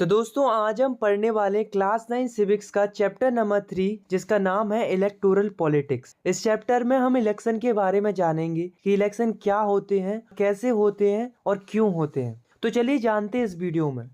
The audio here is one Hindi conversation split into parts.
तो दोस्तों आज हम पढ़ने वाले क्लास 9 सिविक्स का चैप्टर नंबर 3 जिसका नाम है इलेक्टोरल पॉलिटिक्स। इस चैप्टर में हम इलेक्शन के बारे में जानेंगे कि इलेक्शन क्या होते हैं, कैसे होते हैं और क्यों होते हैं। तो चलिए जानते हैं इस वीडियो में।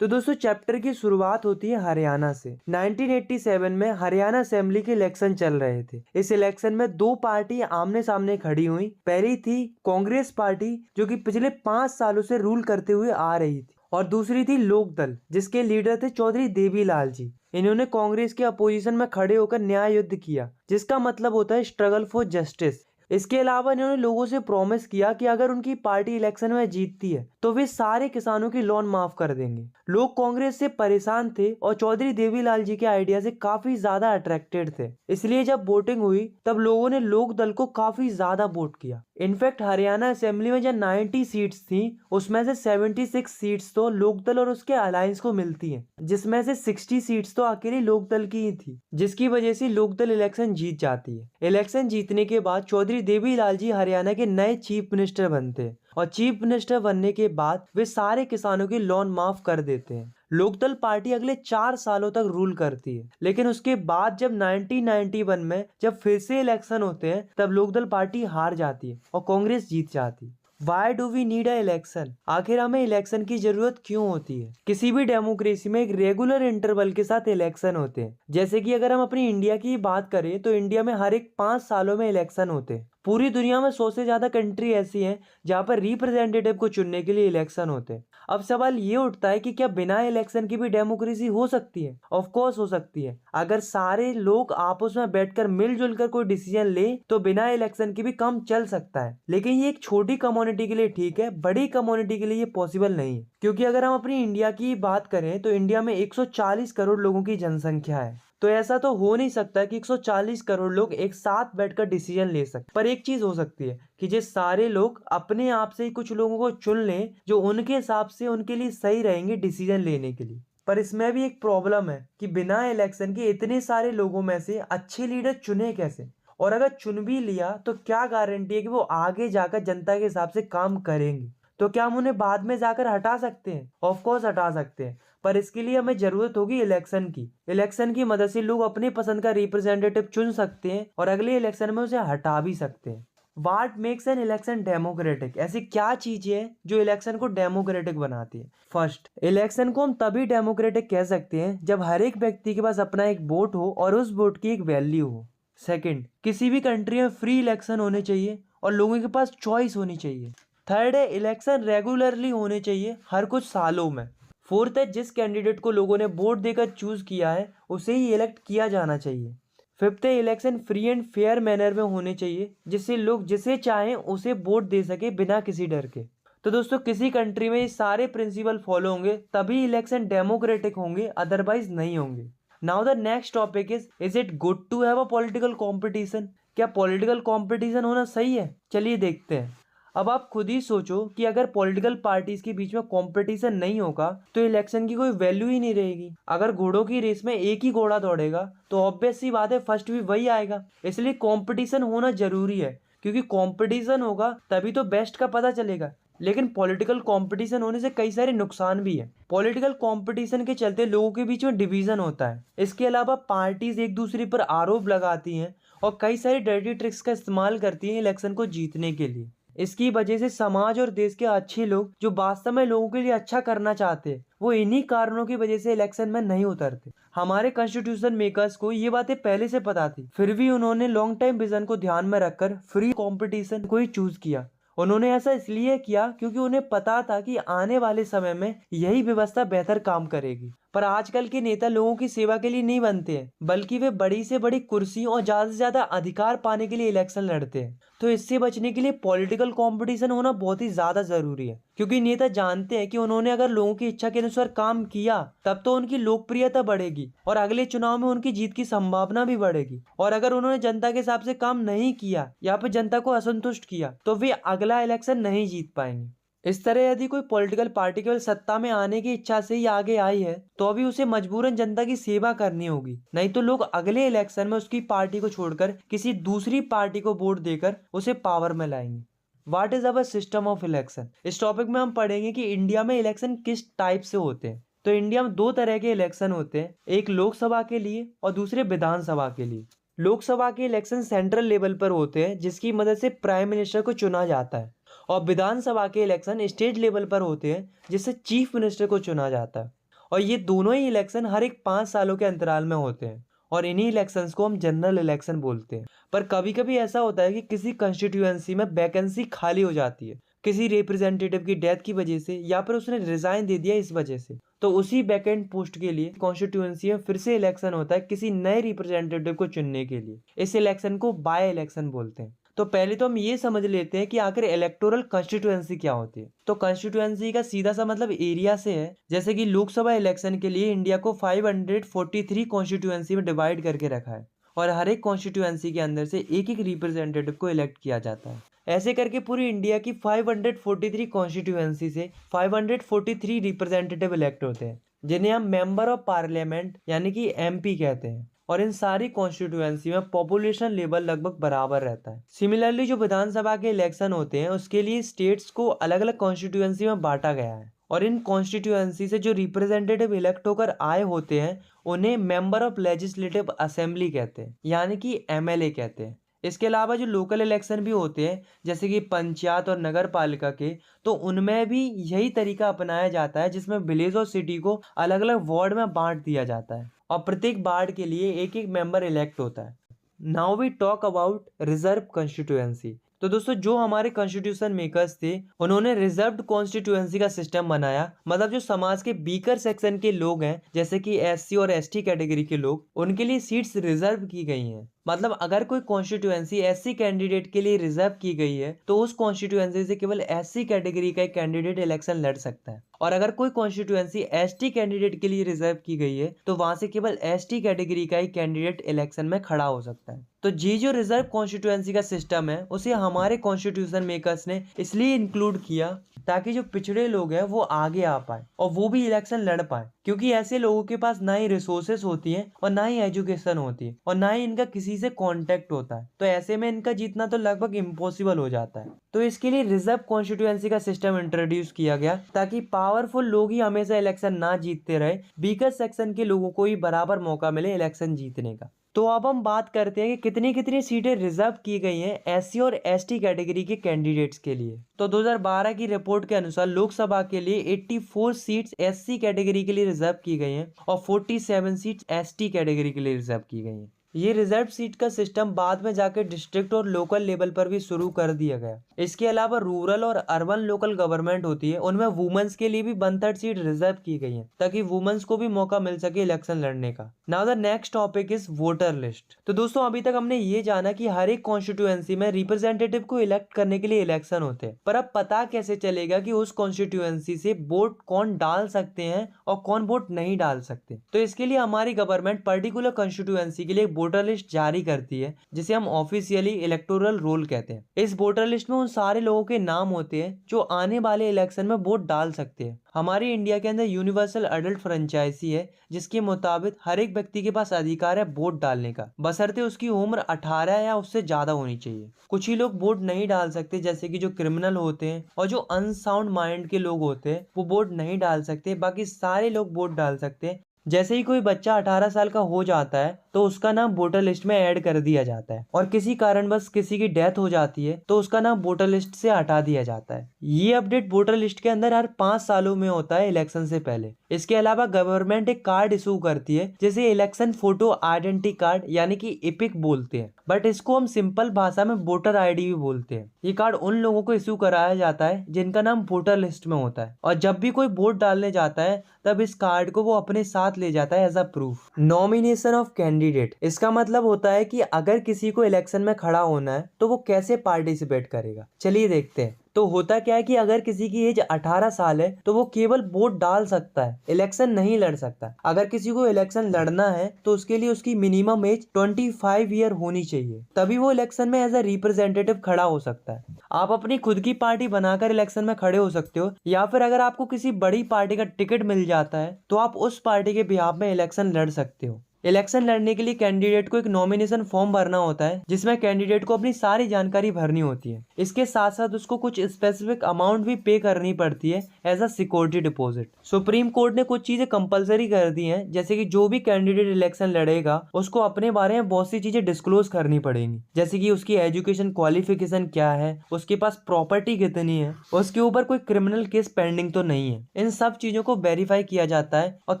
तो दोस्तों चैप्टर की शुरुआत होती है हरियाणा से। 1987 में हरियाणा असेंबली के इलेक्शन चल रहे थे। इस इलेक्शन में दो पार्टी आमने सामने खड़ी हुई। पहली थी कांग्रेस पार्टी जो कि पिछले 5 सालों से रूल करते हुए आ रही थी, और दूसरी थी लोकदल जिसके लीडर थे चौधरी देवीलाल जी। इन्होंने कांग्रेस के अपोजिशन में खड़े होकर न्याय युद्ध किया, जिसका मतलब होता है स्ट्रगल फॉर जस्टिस। इसके अलावा इन्होंने लोगों से प्रॉमिस किया कि अगर उनकी पार्टी इलेक्शन में जीतती है तो वे सारे किसानों की लोन माफ कर देंगे। लोग कांग्रेस से परेशान थे और चौधरी देवीलाल जी के आइडिया से काफी ज्यादा अट्रैक्टेड थे, इसलिए जब वोटिंग हुई तब लोगों ने लोक दल को काफी ज्यादा वोट किया। इनफैक्ट हरियाणा असेंबली में जब 90 सीट्स थी उसमें से 76 सीट्स तो लोकदल और उसके अलायंस को मिलती हैं, जिसमें से 60 सीट्स तो अकेली लोकदल की ही थी, जिसकी वजह से लोकदल इलेक्शन जीत जाती है। इलेक्शन जीतने के बाद चौधरी देवीलाल जी हरियाणा के नए चीफ मिनिस्टर बनते हैं, और चीफ मिनिस्टर बनने के बाद वे सारे किसानों की लोन माफ कर देते हैं। लोकदल पार्टी अगले 4 सालों तक रूल करती है, लेकिन उसके बाद जब 1991 में जब फिर से इलेक्शन होते हैं तब लोकदल पार्टी हार जाती है और कांग्रेस जीत जाती है। Why do we need a election? आखिर हमें इलेक्शन की जरूरत क्यों होती है? किसी भी डेमोक्रेसी में एक रेगुलर इंटरवल के साथ इलेक्शन होते हैं। जैसे कि अगर हम अपनी इंडिया की बात करें तो इंडिया में हर एक 5 सालों में इलेक्शन होते हैं। पूरी दुनिया में 100 से ज्यादा कंट्री ऐसी हैं जहां पर रिप्रेजेंटेटिव को चुनने के लिए इलेक्शन होते हैं। अब सवाल ये उठता है कि क्या बिना इलेक्शन की भी डेमोक्रेसी हो सकती है? ऑफ कोर्स हो सकती है। अगर सारे लोग आपस में बैठकर मिलजुल कर कोई डिसीजन ले तो बिना इलेक्शन के भी काम चल सकता है, लेकिन ये एक छोटी कम्युनिटी के लिए ठीक है, बड़ी कम्युनिटी के लिए ये पॉसिबल नहीं है। क्योंकि अगर हम अपनी इंडिया की बात करें तो इंडिया में 140 करोड़ लोगों की जनसंख्या है, तो ऐसा तो हो नहीं सकता कि 140 करोड़ लोग एक साथ बैठकर डिसीजन ले सकते। पर एक चीज हो सकती है कि जो सारे लोग अपने आप से ही कुछ लोगों को चुन लें जो उनके हिसाब से उनके लिए सही रहेंगे डिसीजन लेने के लिए। पर इसमें भी एक प्रॉब्लम है कि बिना इलेक्शन के इतने सारे लोगों में से अच्छे लीडर चुने कैसे, और अगर चुन भी लिया तो क्या गारंटी है कि वो आगे जाकर जनता के हिसाब से काम करेंगे? तो क्या हम उन्हें बाद में जाकर हटा सकते हैं? ऑफ कोर्स हटा सकते हैं, पर इसके लिए हमें जरूरत होगी इलेक्शन की। इलेक्शन की मदद से लोग अपने पसंद का रिप्रेजेंटेटिव चुन सकते हैं और अगले इलेक्शन में उसे हटा भी सकते हैं। What makes an election democratic? ऐसी क्या चीज है जो इलेक्शन को डेमोक्रेटिक बनाती है? फर्स्ट, इलेक्शन को हम तभी डेमोक्रेटिक कह सकते हैं जब हर एक व्यक्ति के पास अपना एक वोट हो और उस वोट की एक वैल्यू हो। सेकंड, किसी भी कंट्री में फ्री इलेक्शन होने चाहिए और लोगों के पास चॉइस होनी चाहिए। थर्ड है, इलेक्शन रेगुलरली होने चाहिए हर कुछ सालों में। फोर्थ है, जिस कैंडिडेट को लोगों ने वोट देकर चूज किया है उसे ही इलेक्ट किया जाना चाहिए। फिफ्थ है, election free and fair manner में होने चाहिए जिससे लोग जिसे चाहें उसे वोट दे सके बिना किसी डर के। तो दोस्तों किसी कंट्री में ये सारे प्रिंसिपल फॉलो होंगे तभी इलेक्शन डेमोक्रेटिक होंगे, अदरवाइज नहीं होंगे। Now the next topic is it good to have a political competition? क्या पॉलिटिकल कॉम्पिटिशन होना सही है? चलिए देखते हैं। अब आप खुद ही सोचो कि अगर पॉलिटिकल पार्टीज के बीच में कंपटीशन नहीं होगा तो इलेक्शन की कोई वैल्यू ही नहीं रहेगी। अगर घोड़ों की रेस में एक ही घोड़ा दौड़ेगा तो ऑब्वियस सी बात है फर्स्ट भी वही आएगा। इसलिए कंपटीशन होना जरूरी है, क्योंकि कंपटीशन होगा तभी तो बेस्ट का पता चलेगा। लेकिन पॉलिटिकल कंपटीशन होने से कई सारे नुकसान भी है। पॉलिटिकल कंपटीशन के चलते लोगों के बीच में डिवीजन होता है। इसके अलावा पार्टीज एक दूसरे पर आरोप लगाती हैं और कई सारी डर्टी ट्रिक्स का इस्तेमाल करती हैं इलेक्शन को जीतने के लिए। इसकी वजह से समाज और देश के अच्छे लोग जो वास्तव में लोगों के लिए अच्छा करना चाहते हैं वो इन्हीं कारणों की वजह से इलेक्शन में नहीं उतरते। हमारे कॉन्स्टिट्यूशन मेकर्स को ये बातें पहले से पता थी, फिर भी उन्होंने लॉन्ग टाइम विजन को ध्यान में रखकर फ्री कंपटीशन को ही चूज किया। उन्होंने ऐसा इसलिए किया क्योंकि उन्हें पता था कि आने वाले समय में यही व्यवस्था बेहतर काम करेगी। पर आजकल के नेता लोगों की सेवा के लिए नहीं बनते हैं, बल्कि वे बड़ी से बड़ी कुर्सी और ज्यादा से ज्यादा अधिकार पाने के लिए इलेक्शन लड़ते हैं। तो इससे बचने के लिए पॉलिटिकल कंपटीशन होना बहुत ही ज्यादा जरूरी है, क्योंकि नेता जानते हैं कि उन्होंने अगर लोगों की इच्छा के अनुसार काम किया तब तो उनकी लोकप्रियता बढ़ेगी और अगले चुनाव में उनकी जीत की संभावना भी बढ़ेगी। और अगर उन्होंने जनता के हिसाब से काम नहीं किया या फिर जनता को असंतुष्ट किया तो वे अगला इलेक्शन नहीं जीत पाएंगे। इस तरह यदि कोई पॉलिटिकल पार्टी केवल सत्ता में आने की इच्छा से ही आगे आई है तो अभी उसे मजबूरन जनता की सेवा करनी होगी, नहीं तो लोग अगले इलेक्शन में उसकी पार्टी को छोड़कर किसी दूसरी पार्टी को वोट देकर उसे पावर में लाएंगे। What is our system of election? इस टॉपिक में हम पढ़ेंगे कि इंडिया में इलेक्शन किस टाइप से होते हैं। तो इंडिया में दो तरह के इलेक्शन होते हैं, एक लोकसभा के लिए और दूसरे विधानसभा के लिए। लोकसभा के इलेक्शन सेंट्रल लेवल पर होते हैं जिसकी मदद से प्राइम मिनिस्टर को चुना जाता है, और विधानसभा के इलेक्शन स्टेट लेवल पर होते हैं जिससे चीफ मिनिस्टर को चुना जाता है। और ये दोनों ही इलेक्शन हर एक 5 सालों के अंतराल में होते हैं, और इन्हीं इलेक्शंस को हम जनरल इलेक्शन बोलते हैं। पर कभी कभी ऐसा होता है कि किसी कंस्टिट्यूएंसी में वैकेंसी खाली हो जाती है, किसी रिप्रेजेंटेटिव की डेथ की वजह से, या फिर उसने रिजाइन दे दिया इस वजह से, तो उसी वैकेंट पोस्ट के लिए कॉन्स्टिट्यूएंसी में फिर से इलेक्शन होता है किसी नए रिप्रेजेंटेटिव को चुनने के लिए। इस इलेक्शन को बाय इलेक्शन बोलते हैं। तो पहले तो हम ये समझ लेते हैं कि आखिर इलेक्टोरल कॉन्स्टिट्यूएंसी क्या होती है। तो कॉन्स्टिट्यूएंसी का सीधा सा मतलब एरिया से है। जैसे कि लोकसभा इलेक्शन के लिए इंडिया को 543 कॉन्स्टिट्यूएंसी में डिवाइड करके रखा है, और हर एक कॉन्स्टिट्यूएंसी के अंदर से एक एक रिप्रेजेंटेटिव को इलेक्ट किया जाता है। ऐसे करके पूरी इंडिया की 543 कॉन्स्टिट्यूएंसी से 543 रिप्रेजेंटेटिव इलेक्ट होते हैं, जिन्हें हम मेंबर ऑफ पार्लियामेंट यानी कि एमपी कहते हैं। और इन सारी कॉन्स्टिट्यूएंसी में पॉपुलेशन लेवल लगभग बराबर रहता है। सिमिलरली जो विधानसभा के इलेक्शन होते हैं उसके लिए स्टेट्स को अलग अलग कॉन्स्टिट्यूएंसी में बांटा गया है, और इन कॉन्स्टिट्यूएंसी से जो रिप्रेजेंटेटिव इलेक्ट होकर आए होते हैं उन्हें मेंबर ऑफ लेजिस्लेटिव असेंबली कहते हैं, यानी कि एमएलए कहते हैं। इसके अलावा जो लोकल इलेक्शन भी होते हैं जैसे कि पंचायत और नगर पालिका के, तो उनमें भी यही तरीका अपनाया जाता है जिसमें विलेज और सिटी को अलग अलग वार्ड में बांट दिया जाता है, और प्रत्येक वार्ड के लिए एक एक मेंबर इलेक्ट होता है। Now we talk about reserve constituency. तो दोस्तों जो हमारे कॉन्स्टिट्यूशन मेकर्स थे उन्होंने रिजर्व्ड कॉन्स्टिट्यूएंसी का सिस्टम बनाया। मतलब जो समाज के वीकर सेक्शन के लोग हैं जैसे कि एससी और एसटी कैटेगरी के लोग, उनके लिए सीट्स रिजर्व की गई हैं। मतलब अगर कोई कॉन्स्टिट्यूएंसी एससी कैंडिडेट के लिए रिजर्व की गई है तो उस कॉन्स्टिट्यूएंसी से केवल एससी कैटेगरी का एक कैंडिडेट इलेक्शन लड़ सकता है, और अगर कोई कॉन्स्टिट्यूएंसी एसटी कैंडिडेट के लिए रिजर्व की गई है तो वहां से केवल एसटी कैटेगरी का ही कैंडिडेट इलेक्शन में खड़ा हो सकता है। तो ये जो रिजर्व कॉन्स्टिट्यूएंसी का सिस्टम है उसे हमारे कॉन्स्टिट्यूशन मेकर्स ने इसलिए इंक्लूड किया ताकि जो पिछड़े लोग हैं वो आगे आ पाए और वो भी इलेक्शन लड़ पाए, क्योंकि ऐसे लोगों के पास ना ही रिसोर्सेस होती है और ना ही एजुकेशन होती है और ना ही इनका किसी से कांटेक्ट होता है। तो ऐसे में इनका जीतना तो लगभग इम्पॉसिबल हो जाता है। तो इसके लिए रिजर्व कॉन्स्टिट्यूएंसी का सिस्टम इंट्रोड्यूस किया गया ताकि पावरफुल लोग ही हमेशा इलेक्शन ना जीतते रहे, वीकर सेक्शन के लोगों को ही बराबर मौका मिले इलेक्शन जीतने का। तो अब हम बात करते हैं कि कितनी कितनी सीटें रिजर्व की गई हैं एससी और एसटी कैटेगरी के कैंडिडेट्स के लिए। तो 2012 की रिपोर्ट के अनुसार लोकसभा के लिए 84 सीट्स एससी कैटेगरी के लिए रिजर्व की गई हैं और 47 सीट्स एसटी कैटेगरी के लिए रिजर्व की गई हैं। ये रिजर्व सीट का सिस्टम बाद में जाकर डिस्ट्रिक्ट और लोकल लेवल पर भी शुरू कर दिया गया। इसके अलावा रूरल और अर्बन लोकल गवर्नमेंट होती है उनमें वुमेन्स के लिए भी 1/3 सीट रिजर्व की गई है ताकि वुमेन्स को भी मौका मिल सके इलेक्शन लड़ने का। Now the next topic is voter list. तो दोस्तों अभी तक हमने ये जाना कि हर एक कॉन्स्टिट्यूएंसी में रिप्रेजेंटेटिव को इलेक्ट करने के लिए इलेक्शन होते हैं, पर अब पता कैसे चलेगा कि उस कॉन्स्टिट्यूएंसी से वोट कौन डाल सकते हैं और कौन वोट नहीं डाल सकते। तो इसके लिए हमारी गवर्नमेंट पर्टिकुलर कॉन्स्टिट्यूएंसी के लिए वोटर लिस्ट जारी करती है जिसे हम ऑफिशियली इलेक्टोरल रोल कहते हैं। इस वोटर लिस्ट में उन सारे लोगों के नाम होते हैं जो आने वाले इलेक्शन में वोट डाल सकते हैं। हमारी इंडिया के अंदर यूनिवर्सल एडल्ट फ्रेंचाइजी है जिसके मुताबिक हर एक व्यक्ति के पास अधिकार है वोट डालने का, बशर्ते उसकी उम्र 18 या उससे ज्यादा होनी चाहिए। कुछ ही लोग वोट नहीं डाल सकते जैसे कि जो क्रिमिनल होते हैं और जो अनसाउंड माइंड के लोग होते हैं वो वोट नहीं डाल सकते, बाकी सारे लोग वोट डाल सकते हैं। जैसे ही कोई बच्चा 18 साल का हो जाता है तो उसका नाम वोटर लिस्ट में ऐड कर दिया जाता है, और किसी कारणवश किसी की डेथ हो जाती है तो उसका नाम वोटर लिस्ट से हटा दिया जाता है। ये अपडेट वोटर लिस्ट के अंदर हर 5 सालों में होता है इलेक्शन से पहले। इसके अलावा गवर्नमेंट एक कार्ड इशू करती है जिसे इलेक्शन फोटो आइडेंटिटी कार्ड यानी कि इपिक बोलते हैं, बट इसको हम सिंपल भाषा में वोटर आईडी भी बोलते हैं। ये कार्ड उन लोगों को इशू कराया जाता है जिनका नाम वोटर लिस्ट में होता है, और जब भी कोई वोट डालने जाता है तब इस कार्ड को वो अपने साथ ले जाता है as a proof. Nomination of candidate, इसका मतलब होता है कि अगर किसी को इलेक्शन में खड़ा होना है तो वो कैसे पार्टिसिपेट करेगा। चलिए देखते हैं। तो होता क्या है कि अगर किसी की एज 18 साल है तो वो केवल वोट डाल सकता है, इलेक्शन नहीं लड़ सकता। अगर किसी को इलेक्शन लड़ना है तो उसके लिए उसकी मिनिमम एज 25 ईयर होनी चाहिए, तभी वो इलेक्शन में एज अ रिप्रेजेंटेटिव खड़ा हो सकता है। आप अपनी खुद की पार्टी बनाकर इलेक्शन में खड़े हो सकते हो, या फिर अगर आपको किसी बड़ी पार्टी का टिकट मिल जाता है तो आप उस पार्टी के बिहाफ में इलेक्शन लड़ सकते हो। इलेक्शन लड़ने के लिए कैंडिडेट को एक नॉमिनेशन फॉर्म भरना होता है, जिसमें कैंडिडेट को अपनी सारी जानकारी भरनी होती है। इसके साथ साथ उसको कुछ स्पेसिफिक अमाउंट भी पे करनी पड़ती है as a security deposit. Supreme court ने कुछ चीजें कंपलसरी कर दी हैं, जैसे कि जो भी कैंडिडेट इलेक्शन लड़ेगा उसको अपने बारे में बहुत सी चीजें डिस्क्लोज करनी पड़ेंगी, जैसे कि उसकी एजुकेशन क्वालिफिकेशन क्या है, उसके पास प्रॉपर्टी कितनी है, उसके ऊपर कोई क्रिमिनल केस पेंडिंग तो नहीं है। इन सब चीजों को वेरीफाई किया जाता है और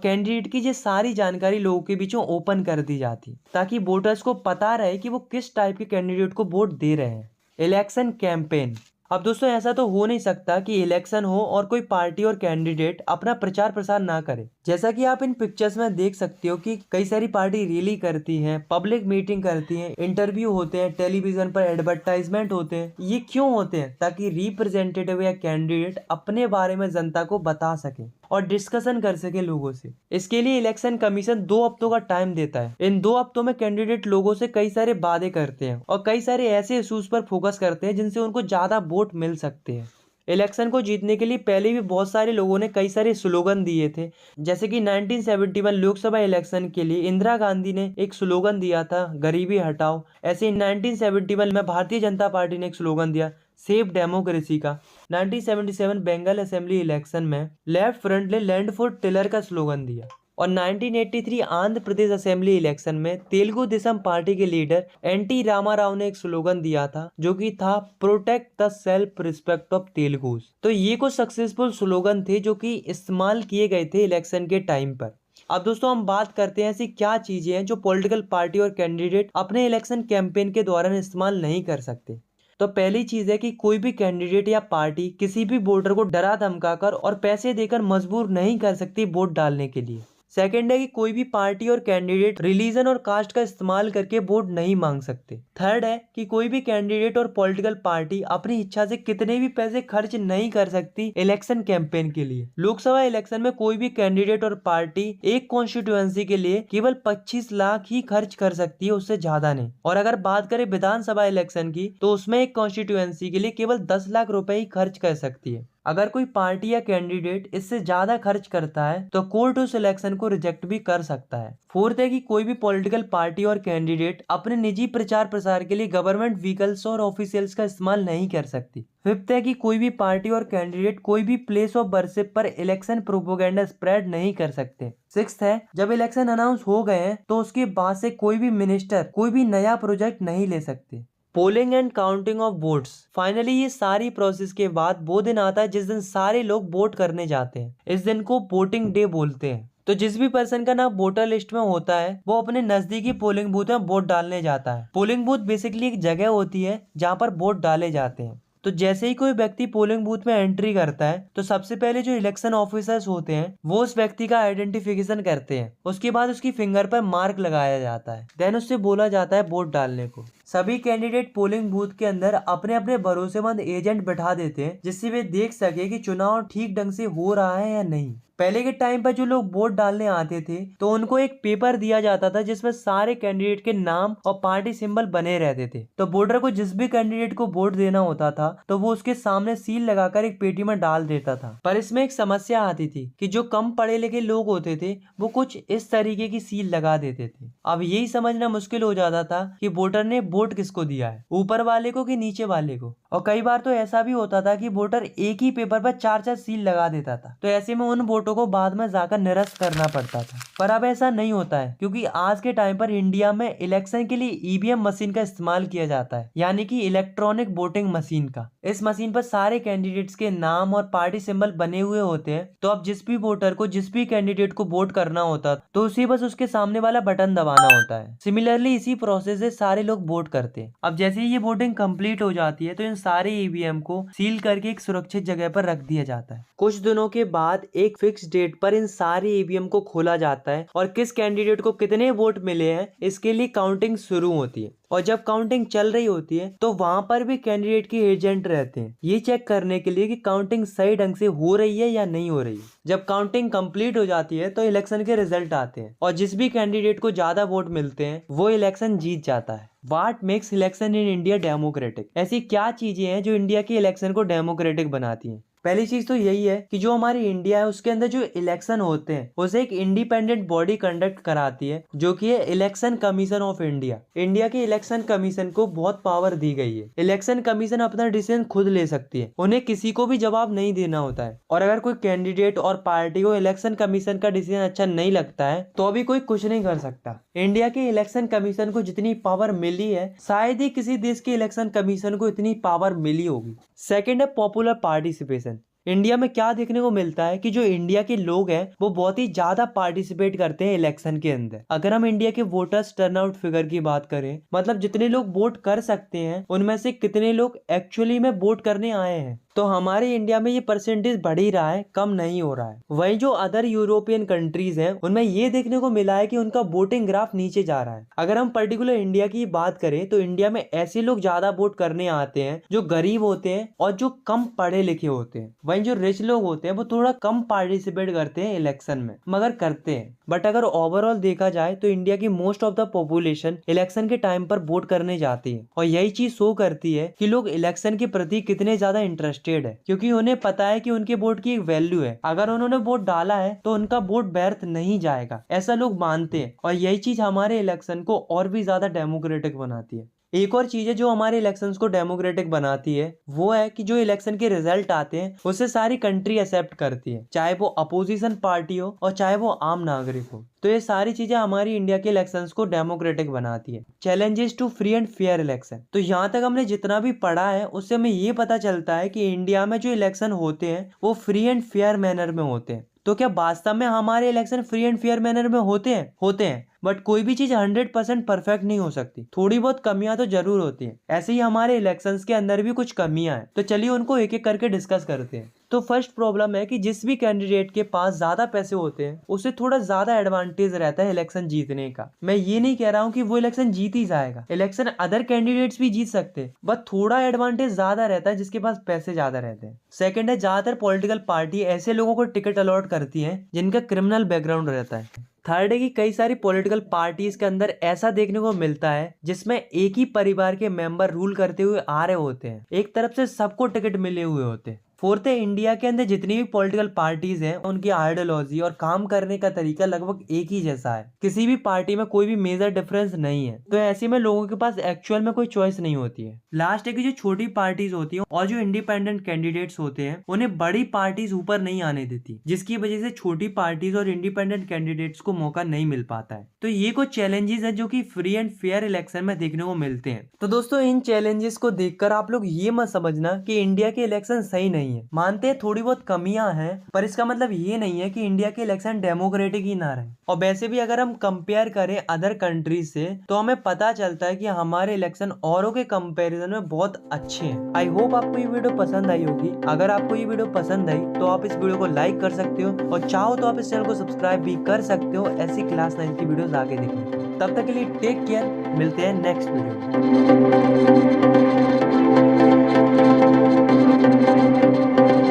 कैंडिडेट की ये सारी जानकारी लोगों के बीचों ओपन कर दी जाती, ताकि वोटर्स को पता रहे कि वो किस टाइप के कैंडिडेट को वोट दे रहे हैं। Election campaign. अब दोस्तों ऐसा तो हो नहीं सकता कि इलेक्शन हो और कोई पार्टी और कैंडिडेट अपना प्रचार प्रसार ना करे। जैसा कि आप इन पिक्चर्स में देख सकते हो कि कई सारी पार्टी रैली करती हैं, पब्लिक मीटिंग करती हैं, इंटरव्यू होते हैं, टेलीविजन पर एडवर्टाइजमेंट होते हैं। ये क्यों होते हैं? ताकि रिप्रेजेंटेटिव या कैंडिडेट अपने बारे में जनता को बता सके और डिस्कशन कर सके लोगों से। इसके लिए इलेक्शन कमीशन 2 हफ्तों का टाइम देता है। इन 2 हफ्तों में कैंडिडेट लोगों से कई सारे वादे करते हैं और कई सारे ऐसे इश्यूज पर फोकस करते हैं जिनसे उनको ज्यादा वोट मिल सकते हैं। इलेक्शन को जीतने के लिए पहले भी बहुत सारे लोगों ने कई सारे स्लोगन दिए थे, जैसे कि 1971 लोकसभा इलेक्शन के लिए इंदिरा गांधी ने एक स्लोगन दिया था, गरीबी हटाओ। ऐसे 1971 में भारतीय जनता पार्टी ने एक स्लोगन दिया, सेफ डेमोक्रेसी का। 1977 बंगाल असेंबली इलेक्शन में लेफ्ट फ्रंट ने लैंड फॉर टिलर का स्लोगन दिया। और 1983 आंध्र प्रदेश असेंबली इलेक्शन में तेलुगु देशम पार्टी के लीडर एनटी रामाराव ने एक स्लोगन दिया था, जो कि था protect the self respect of Telugus. तो ये कुछ सक्सेसफुल स्लोगन थे जो कि इस्तेमाल किए गए थे इलेक्शन के टाइम पर। अब दोस्तों हम बात करते हैं ऐसी क्या चीजें हैं जो पॉलिटिकल पार्टी और कैंडिडेट अपने इलेक्शन कैंपेन के दौरान इस्तेमाल नहीं कर सकते। तो पहली चीज है कि कोई भी कैंडिडेट या पार्टी किसी भी वोटर को डरा धमकाकर और पैसे देकर मजबूर नहीं कर सकती वोट डालने के लिए। सेकेंड है कि कोई भी पार्टी और कैंडिडेट रिलीजन और कास्ट का इस्तेमाल करके वोट नहीं मांग सकते। थर्ड है कि कोई भी कैंडिडेट और पॉलिटिकल पार्टी अपनी इच्छा से कितने भी पैसे खर्च नहीं कर सकती इलेक्शन कैंपेन के लिए। लोकसभा इलेक्शन में कोई भी कैंडिडेट और पार्टी एक कॉन्स्टिट्यूएंसी के लिए केवल 25 लाख ही खर्च कर सकती है, उससे ज्यादा नहीं। और अगर बात करें विधानसभा इलेक्शन की, तो उसमें एक कॉन्स्टिट्यूएंसी के लिए केवल 10 लाख रुपए ही खर्च कर सकती है। अगर कोई पार्टी या कैंडिडेट इससे ज्यादा खर्च करता है तो कोर्ट उस इलेक्शन को रिजेक्ट भी कर सकता है। फोर्थ है कि कोई भी पॉलिटिकल पार्टी और कैंडिडेट अपने निजी प्रचार प्रसार के लिए गवर्नमेंट व्हीकल्स और ऑफिशियल्स का इस्तेमाल नहीं कर सकती। फिफ्थ है कि कोई भी पार्टी और कैंडिडेट कोई भी प्लेस ऑफ वर्शिप पर इलेक्शन प्रोपोगेंडा स्प्रेड नहीं कर सकते। सिक्स्थ है, जब इलेक्शन अनाउंस हो गए हैं तो उसके बाद से कोई भी मिनिस्टर कोई भी नया प्रोजेक्ट नहीं ले सकते। Polling and counting of votes. Finally ये सारी प्रोसेस के बाद वो दिन आता है जिस दिन सारे लोग वोट करने जाते हैं। इस दिन को वोटिंग डे बोलते हैं। तो जिस भी पर्सन का नाम वोटर लिस्ट में होता है वो अपने नजदीकी पोलिंग बूथ में वोट डालने जाता है। पोलिंग बूथ बेसिकली एक जगह होती है जहाँ पर वोट डाले जाते हैं। तो जैसे ही कोई व्यक्ति पोलिंग बूथ में एंट्री करता है तो सबसे पहले जो इलेक्शन ऑफिसर्स होते हैं वो उस व्यक्ति का आइडेंटिफिकेशन करते हैं। उसके बाद उसकी फिंगर पर मार्क लगाया जाता है, देन उससे बोला जाता है वोट डालने को। सभी कैंडिडेट पोलिंग बूथ के अंदर अपने अपने भरोसेमंद एजेंट बैठा देते हैं, जिससे वे देख सके कि चुनाव ठीक ढंग से हो रहा है या नहीं। पहले के टाइम पर जो लोग वोट डालने आते थे तो उनको एक पेपर दिया जाता था जिसमें सारे कैंडिडेट के नाम और पार्टी सिंबल बने रहते थे। तो वोटर को जिस भी कैंडिडेट को वोट देना होता था तो वो उसके सामने सील लगाकर एक पेटी में डाल देता था। पर इसमें एक समस्या आती थी कि जो कम पढ़े लिखे लोग होते थे वो कुछ इस तरीके की सील लगा देते थे। अब यही समझना मुश्किल हो जाता था कि वोटर ने वोट किसको दिया है, ऊपर वाले को कि नीचे वाले को। और कई बार तो ऐसा भी होता था कि वोटर एक ही पेपर पर 4-4 सील लगा देता था। तो ऐसे में उन वोटों को बाद में जाकर निरस्त करना पड़ता था। पर अब ऐसा नहीं होता है, क्योंकि आज के टाइम पर इंडिया में इलेक्शन के लिए ईवीएम मशीन का इस्तेमाल किया जाता है, यानी कि इलेक्ट्रॉनिक वोटिंग मशीन का। इस मशीन पर सारे कैंडिडेट्स के नाम और पार्टी सिंबल बने हुए होते हैं। तो अब जिस भी वोटर को जिस भी कैंडिडेट को वोट करना होता तो उसे बस उसके सामने वाला बटन दबाना होता है। सिमिलरली इसी प्रोसेस से सारे लोग वोट करते हैं। अब जैसे ही ये वोटिंग कंप्लीट हो जाती है तो इन सारे ईवीएम को सील करके एक सुरक्षित जगह पर रख दिया जाता है। कुछ दिनों के बाद एक फिक्स डेट पर इन सारे ईवीएम को खोला जाता है और किस कैंडिडेट को कितने वोट मिले हैं इसके लिए काउंटिंग शुरू होती है। और जब काउंटिंग चल रही होती है तो वहां पर भी कैंडिडेट के एजेंट रहते हैं ये चेक करने के लिए कि काउंटिंग सही ढंग से हो रही है या नहीं हो रही है। जब काउंटिंग कंप्लीट हो जाती है तो इलेक्शन के रिजल्ट आते हैं और जिस भी कैंडिडेट को ज्यादा वोट मिलते हैं वो इलेक्शन जीत जाता है। What makes election in India democratic? ऐसी क्या चीजें हैं जो इंडिया के इलेक्शन को डेमोक्रेटिक बनाती हैं? पहली चीज तो यही है कि जो हमारी इंडिया है उसके अंदर जो इलेक्शन होते हैं उसे एक इंडिपेंडेंट बॉडी कंडक्ट कराती है जो कि है election commission of India. India के इलेक्शन कमीशन को बहुत पावर दी गई है। इलेक्शन कमीशन अपना डिसीजन खुद ले सकती है, उन्हें किसी को भी जवाब नहीं देना होता है। और अगर कोई कैंडिडेट और पार्टी को इलेक्शन कमीशन का डिसीजन अच्छा नहीं लगता है तो अभी कोई कुछ नहीं कर सकता। इंडिया के इलेक्शन कमीशन को जितनी पावर मिली है शायद ही किसी देश के इलेक्शन कमीशन को इतनी पावर मिली होगी। सेकेंड है पॉपुलर पार्टिसिपेशन। इंडिया में क्या देखने को मिलता है कि जो इंडिया के लोग हैं वो बहुत ही ज्यादा पार्टिसिपेट करते हैं इलेक्शन के अंदर। अगर हम इंडिया के वोटर्स टर्नआउट फिगर की बात करें, मतलब जितने लोग वोट कर सकते हैं उनमें से कितने लोग एक्चुअली में वोट करने आए हैं, तो हमारे इंडिया में ये परसेंटेज बढ़ ही रहा है, कम नहीं हो रहा है। वहीं जो अदर यूरोपियन कंट्रीज हैं उनमें ये देखने को मिला है कि उनका वोटिंग ग्राफ नीचे जा रहा है। अगर हम पर्टिकुलर इंडिया की बात करें तो इंडिया में ऐसे लोग ज्यादा वोट करने आते हैं जो गरीब होते हैं और जो कम पढ़े लिखे होते हैं। वहीं जो रिच लोग होते हैं वो थोड़ा कम पार्टिसिपेट करते हैं इलेक्शन में, मगर करते हैं। बट अगर ओवरऑल देखा जाए तो इंडिया की most of the population election के टाइम पर वोट करने जाती है और यही चीज शो करती है कि लोग इलेक्शन के प्रति कितने ज्यादा इंटरेस्टेड है, क्योंकि उन्हें पता है कि उनके वोट की एक वैल्यू है। अगर उन्होंने वोट डाला है तो उनका वोट व्यर्थ नहीं जाएगा, ऐसा लोग मानते हैं। और यही चीज हमारे इलेक्शन को और भी ज्यादा डेमोक्रेटिक बनाती है। एक और चीज है जो हमारे इलेक्शंस को डेमोक्रेटिक बनाती है वो है कि जो इलेक्शन के रिजल्ट आते हैं उसे सारी कंट्री एक्सेप्ट करती है, चाहे वो अपोजिशन पार्टी हो और चाहे वो आम नागरिक हो। तो ये सारी चीजें हमारी इंडिया के इलेक्शंस को डेमोक्रेटिक बनाती है। Challenges to free and fair election. तो यहाँ तक हमने जितना भी पढ़ा है उससे हमें ये पता चलता है कि इंडिया में जो इलेक्शन होते हैं वो फ्री एंड फेयर मैनर में होते हैं। तो क्या वास्तव में हमारे election free and fair manner में होते हैं? बट कोई भी चीज 100% परफेक्ट नहीं हो सकती, थोड़ी बहुत कमियां तो जरूर होती हैं। ऐसे ही हमारे इलेक्शंस के अंदर भी कुछ कमियां हैं, तो चलिए उनको एक एक करके डिस्कस करते हैं। तो फर्स्ट प्रॉब्लम है कि जिस भी कैंडिडेट के पास ज्यादा पैसे होते हैं उसे थोड़ा ज्यादा एडवांटेज रहता है इलेक्शन जीतने का। मैं ये नहीं कह रहा हूँ कि वो इलेक्शन जीत ही जाएगा, इलेक्शन अदर कैंडिडेट्स भी जीत सकते हैं, बट थोड़ा एडवांटेज ज्यादा रहता है जिसके पास पैसे ज्यादा रहते हैं। सेकंड है ज्यादातर पॉलिटिकल पार्टी ऐसे लोगों को टिकट अलॉट करती है जिनका क्रिमिनल बैकग्राउंड रहता है। थर्ड है कि कई सारी पॉलिटिकल पार्टीज के अंदर ऐसा देखने को मिलता है जिसमें एक ही परिवार के मेंबर रूल करते हुए आ रहे होते हैं, एक तरफ से सबको टिकट मिले हुए होते हैं। फोर्थ है इंडिया के अंदर जितनी भी पॉलिटिकल पार्टीज हैं उनकी आइडियोलॉजी और काम करने का तरीका लगभग एक ही जैसा है, किसी भी पार्टी में कोई भी मेजर डिफरेंस नहीं है। तो ऐसे में लोगों के पास एक्चुअल में कोई चॉइस नहीं होती है। लास्ट है कि जो छोटी पार्टीज होती है और जो इंडिपेंडेंट कैंडिडेट्स होते हैं उन्हें बड़ी पार्टीज ऊपर नहीं आने देती, जिसकी वजह से छोटी पार्टीज और इंडिपेंडेंट कैंडिडेट्स को मौका नहीं मिल पाता है। तो ये कुछ चैलेंजेस है जो कि फ्री एंड फेयर इलेक्शन में देखने को मिलते हैं। तो दोस्तों इन चैलेंजेस को देखकर आप लोग ये मत समझना कि इंडिया के इलेक्शन सही नहीं है। मानते हैं थोड़ी बहुत कमियां हैं, पर इसका मतलब ये नहीं है कि इंडिया के इलेक्शन डेमोक्रेटिक ही ना रहे। और वैसे भी अगर हम कंपेयर करें अदर कंट्रीज से तो हमें पता चलता है कि हमारे इलेक्शन औरों के कंपैरिजन में बहुत अच्छे हैं। आई होप आपको ये वीडियो पसंद आई होगी। अगर आपको ये वीडियो पसंद आई तो आप इस वीडियो को लाइक कर सकते हो और चाहो तो आप इस चैनल को सब्सक्राइब भी कर सकते हो ऐसी क्लास 9 की वीडियोस आगे देखने। तब तक के लिए टेक केयर, मिलते हैं नेक्स्ट वीडियो में।